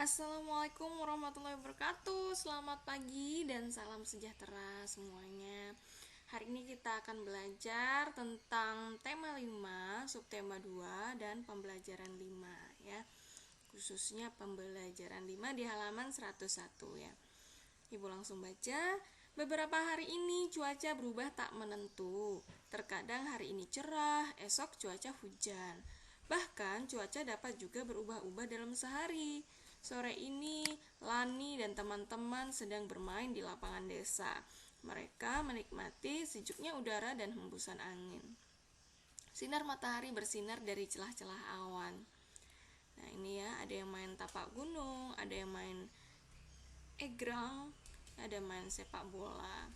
Assalamualaikum warahmatullahi wabarakatuh. Selamat pagi dan salam sejahtera semuanya. Hari ini kita akan belajar tentang tema 5, subtema 2 dan pembelajaran 5 ya. Khususnya pembelajaran 5 di halaman 101 ya. Ibu langsung baca. Beberapa hari ini cuaca berubah tak menentu. Terkadang hari ini cerah, esok cuaca hujan. Bahkan cuaca dapat juga berubah-ubah dalam sehari. Sore ini, Lani dan teman-teman sedang bermain di lapangan desa. Mereka menikmati sejuknya udara dan hembusan angin. Sinar matahari bersinar dari celah-celah awan. Nah ini ya, ada yang main tapak gunung, ada yang main egrang, ada main sepak bola.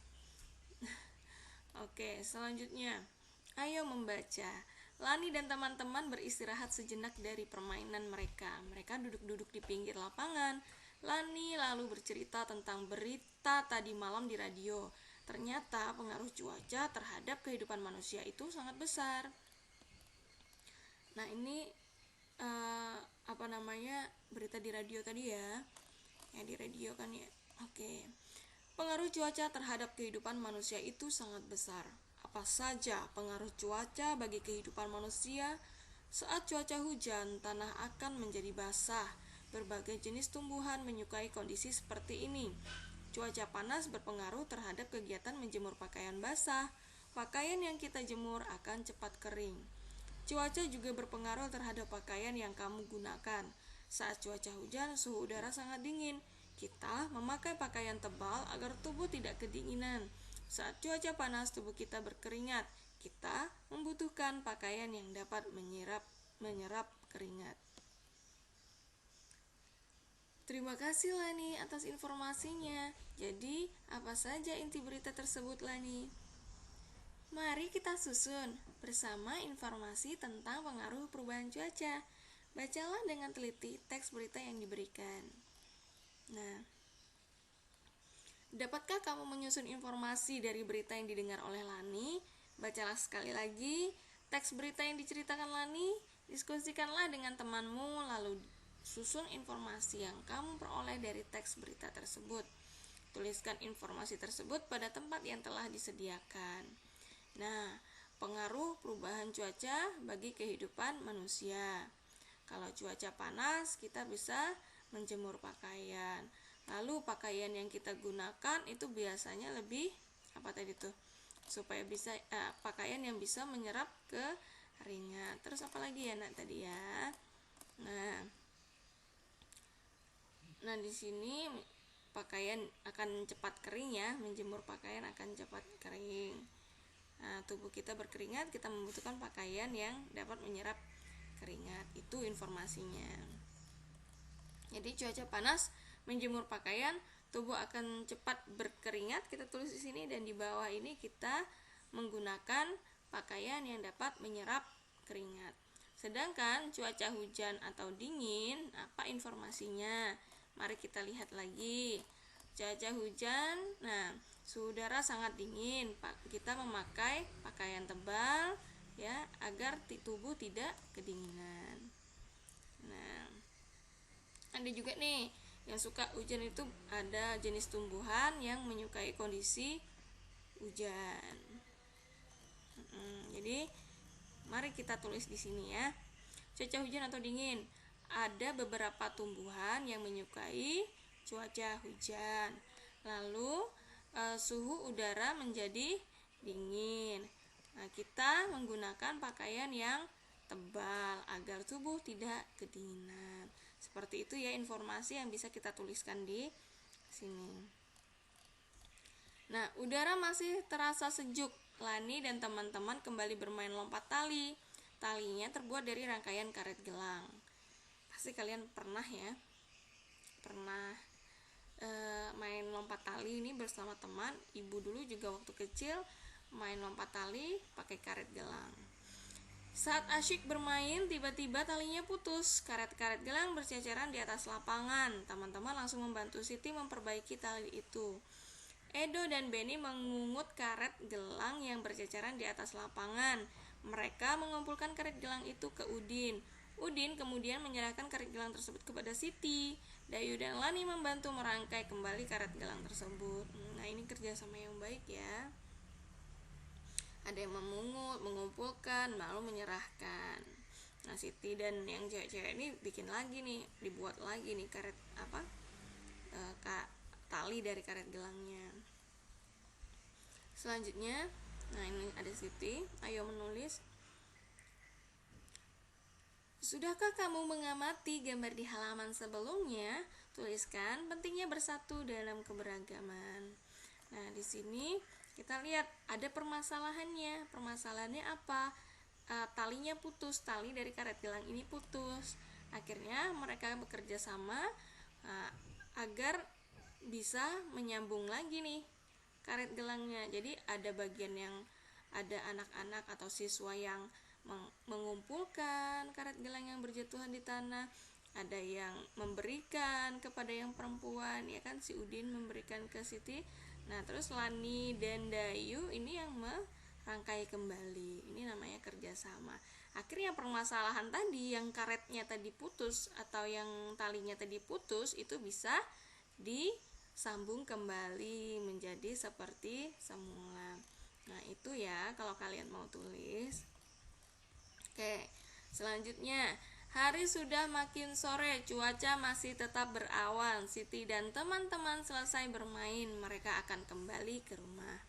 Oke, selanjutnya, ayo membaca. Lani dan teman-teman beristirahat sejenak dari permainan mereka. Mereka duduk-duduk di pinggir lapangan. Lani lalu bercerita tentang berita tadi malam di radio. Ternyata pengaruh cuaca terhadap kehidupan manusia itu sangat besar. Nah ini berita di radio tadi ya. Ya di radio kan ya. Oke. Pengaruh cuaca terhadap kehidupan manusia itu sangat besar. Apa saja pengaruh cuaca bagi kehidupan manusia? Saat cuaca hujan, tanah akan menjadi basah. Berbagai jenis tumbuhan menyukai kondisi seperti ini. Cuaca panas berpengaruh terhadap kegiatan menjemur pakaian basah. Pakaian yang kita jemur akan cepat kering. Cuaca juga berpengaruh terhadap pakaian yang kamu gunakan. Saat cuaca hujan, suhu udara sangat dingin. Kita memakai pakaian tebal agar tubuh tidak kedinginan. Saat cuaca panas, tubuh kita berkeringat. Kita membutuhkan pakaian yang dapat menyerap keringat. Terima kasih Lani atas informasinya. Jadi, apa saja inti berita tersebut Lani? Mari kita susun bersama informasi tentang pengaruh perubahan cuaca. Bacalah dengan teliti teks berita yang diberikan. Nah, dapatkah kamu menyusun informasi dari berita yang didengar oleh Lani? Bacalah sekali lagi teks berita yang diceritakan Lani, diskusikanlah dengan temanmu, lalu susun informasi yang kamu peroleh dari teks berita tersebut. Tuliskan informasi tersebut pada tempat yang telah disediakan. Nah, pengaruh perubahan cuaca bagi kehidupan manusia. Kalau cuaca panas, kita bisa menjemur pakaian. Lalu pakaian yang kita gunakan itu biasanya lebih supaya bisa pakaian yang bisa menyerap keringat. Terus apa lagi ya nak tadi ya? Nah di sini pakaian akan cepat kering ya, menjemur pakaian akan cepat kering. Nah, tubuh kita berkeringat, kita membutuhkan pakaian yang dapat menyerap keringat. Itu informasinya. Jadi cuaca panas, menjemur pakaian, tubuh akan cepat berkeringat. Kita tulis di sini, dan di bawah ini kita menggunakan pakaian yang dapat menyerap keringat. Sedangkan cuaca hujan atau dingin, apa informasinya? Mari kita lihat lagi. Cuaca hujan, nah suhu udara sangat dingin. Kita memakai pakaian tebal ya agar tubuh tidak kedinginan. Nah, ada juga nih yang suka hujan, itu ada jenis tumbuhan yang menyukai kondisi hujan. Jadi mari kita tulis di sini ya. Cuaca hujan atau dingin. Ada beberapa tumbuhan yang menyukai cuaca hujan. Lalu suhu udara menjadi dingin. Nah, kita menggunakan pakaian yang tebal agar tubuh tidak kedinginan. Seperti itu ya informasi yang bisa kita tuliskan di sini. Nah, udara masih terasa sejuk. Lani dan teman-teman kembali bermain lompat tali. Talinya terbuat dari rangkaian karet gelang. Pasti kalian pernah main lompat tali ini bersama teman. Ibu dulu juga waktu kecil main lompat tali pakai karet gelang. Saat asyik bermain, tiba-tiba talinya putus. Karet-karet gelang berceceran di atas lapangan. Teman-teman langsung membantu Siti memperbaiki tali itu. Edo dan Benny mengungut karet gelang yang berceceran di atas lapangan. Mereka mengumpulkan karet gelang itu ke Udin. Udin kemudian menyerahkan karet gelang tersebut kepada Siti. Dayu dan Lani membantu merangkai kembali karet gelang tersebut. Nah, ini kerjasama yang baik ya. Ada yang memungut, mengumpulkan, lalu menyerahkan. Nah, Siti dan yang cewek-cewek ini bikin lagi nih, dibuat lagi nih karet tali dari karet gelangnya. Selanjutnya, nah ini ada Siti. Ayo menulis. Sudahkah kamu mengamati gambar di halaman sebelumnya? Tuliskan pentingnya bersatu dalam keberagaman. Nah, di sini kita lihat ada permasalahannya. Permasalahannya apa? Talinya putus, tali dari karet gelang ini putus. Akhirnya mereka bekerja sama agar bisa menyambung lagi nih karet gelangnya. Jadi ada bagian yang ada anak-anak atau siswa yang mengumpulkan karet gelang yang berjatuhan di tanah, ada yang memberikan kepada yang perempuan, ya kan, si Udin memberikan ke Siti. Nah, terus Lani dan Dayu ini yang merangkai kembali. Ini namanya kerjasama. Akhirnya permasalahan tadi yang karetnya tadi putus atau yang talinya tadi putus itu bisa disambung kembali menjadi seperti semula. Nah, itu ya kalau kalian mau tulis. Oke, selanjutnya, hari sudah makin sore, cuaca masih tetap berawan. Siti dan teman-teman selesai bermain, mereka akan kembali ke rumah.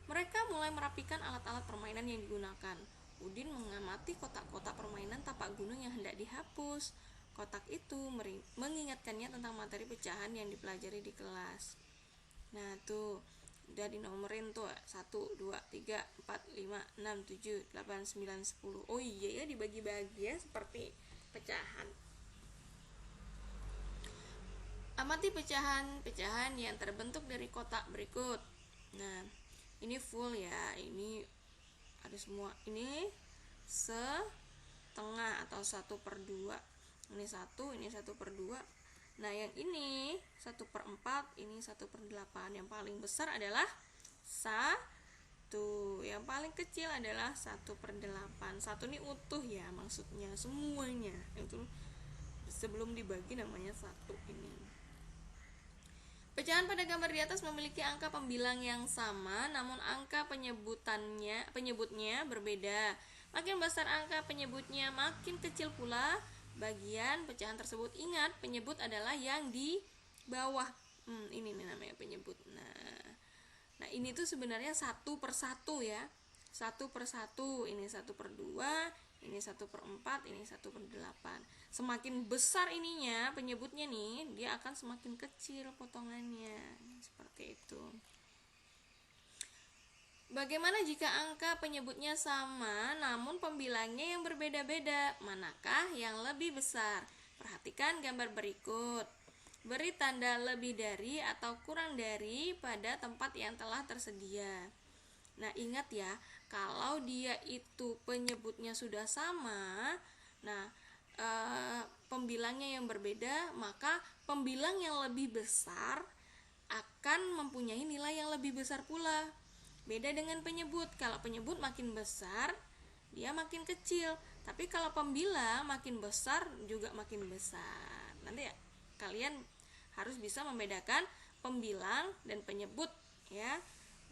Mereka mulai merapikan alat-alat permainan yang digunakan. Udin mengamati kotak-kotak permainan tapak gunung yang hendak dihapus. Kotak itu mengingatkannya tentang materi pecahan yang dipelajari di kelas. Nah, tuh udah dinomorin tuh 1, 2, 3, 4, 5, 6, 7, 8, 9, 10. Oh iya ya, dibagi-bagi ya seperti pecahan. Amati pecahan-pecahan yang terbentuk dari kotak berikut. Nah, ini full ya, ini ada semua. Ini setengah atau 1/2. Ini 1, ini 1/2. Nah, yang ini 1/4, ini 1/8. Yang paling besar adalah 1. Yang paling kecil adalah 1/8. 1 ini utuh ya, maksudnya semuanya. Itu sebelum dibagi namanya 1 ini. Pecahan pada gambar di atas memiliki angka pembilang yang sama, namun angka penyebutnya berbeda. Makin besar angka penyebutnya, makin kecil pula bagian pecahan tersebut. Ingat, penyebut adalah yang di bawah. Ini namanya penyebut. Nah, ini tuh sebenarnya 1/1 ya. 1/1. Ini 1/2, ini 1/4, ini 1/8. Semakin besar ininya, penyebutnya nih, dia akan semakin kecil potongannya. Seperti itu. Bagaimana jika angka penyebutnya sama namun pembilangnya yang berbeda-beda? Manakah yang lebih besar? Perhatikan gambar berikut. Beri tanda lebih dari atau kurang dari pada tempat yang telah tersedia. Nah, ingat ya, kalau dia itu penyebutnya sudah sama, nah pembilangnya yang berbeda, maka pembilang yang lebih besar akan mempunyai nilai yang lebih besar pula. Beda dengan penyebut. Kalau penyebut makin besar, dia makin kecil. Tapi kalau pembilang makin besar juga makin besar. Nanti ya, kalian harus bisa membedakan pembilang dan penyebut ya.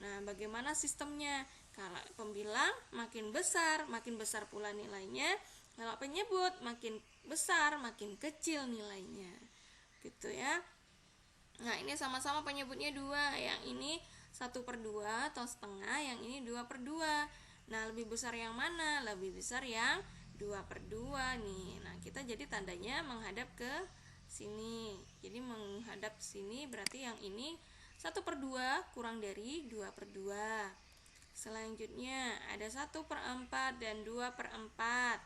Nah, bagaimana sistemnya? Kalau pembilang makin besar pula nilainya. Kalau penyebut makin besar, makin kecil nilainya. Gitu ya. Nah, ini sama-sama penyebutnya 2. Yang ini 1/2 atau setengah, yang ini 2/2. Nah, lebih besar yang mana? Lebih besar yang 2/2 nih. Nah, kita jadi tandanya menghadap ke sini. Jadi menghadap sini berarti yang ini 1/2 kurang dari 2/2. Selanjutnya ada 1/4 dan 2/4.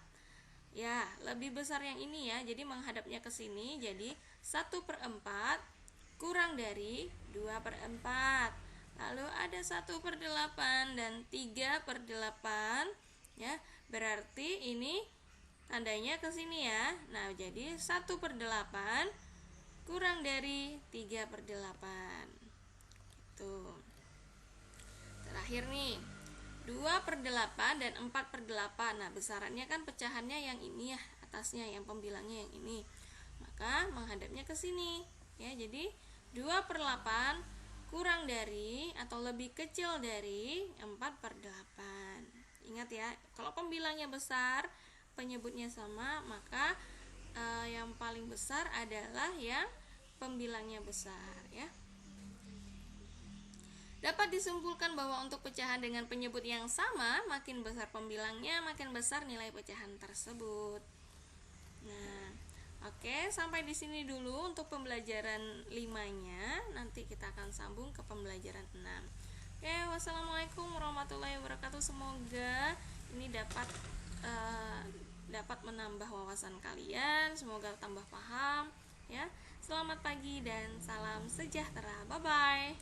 Ya, lebih besar yang ini ya. Jadi menghadapnya ke sini, jadi 1/4 kurang dari 2/4. Lalu ada 1/8 dan 3/8 ya. Berarti ini tandanya ke sini ya. Nah, jadi 1/8 kurang dari 3/8. Gitu. Terakhir nih, 2/8 dan 4/8. Nah, besarannya kan pecahannya yang ini ya, atasnya, yang pembilangnya yang ini, maka menghadapnya ke sini ya. Jadi 2/8 kurang dari atau lebih kecil dari 4/8. Ingat ya, kalau pembilangnya besar, penyebutnya sama, maka yang paling besar adalah yang pembilangnya besar ya. Dapat disimpulkan bahwa untuk pecahan dengan penyebut yang sama, makin besar pembilangnya, makin besar nilai pecahan tersebut. Nah, oke, sampai di sini dulu untuk pembelajaran 5-nya. Nanti kita akan sambung ke pembelajaran 6. Oke, wassalamualaikum warahmatullahi wabarakatuh. Semoga ini dapat menambah wawasan kalian, semoga tambah paham ya. Selamat pagi dan salam sejahtera. Bye bye.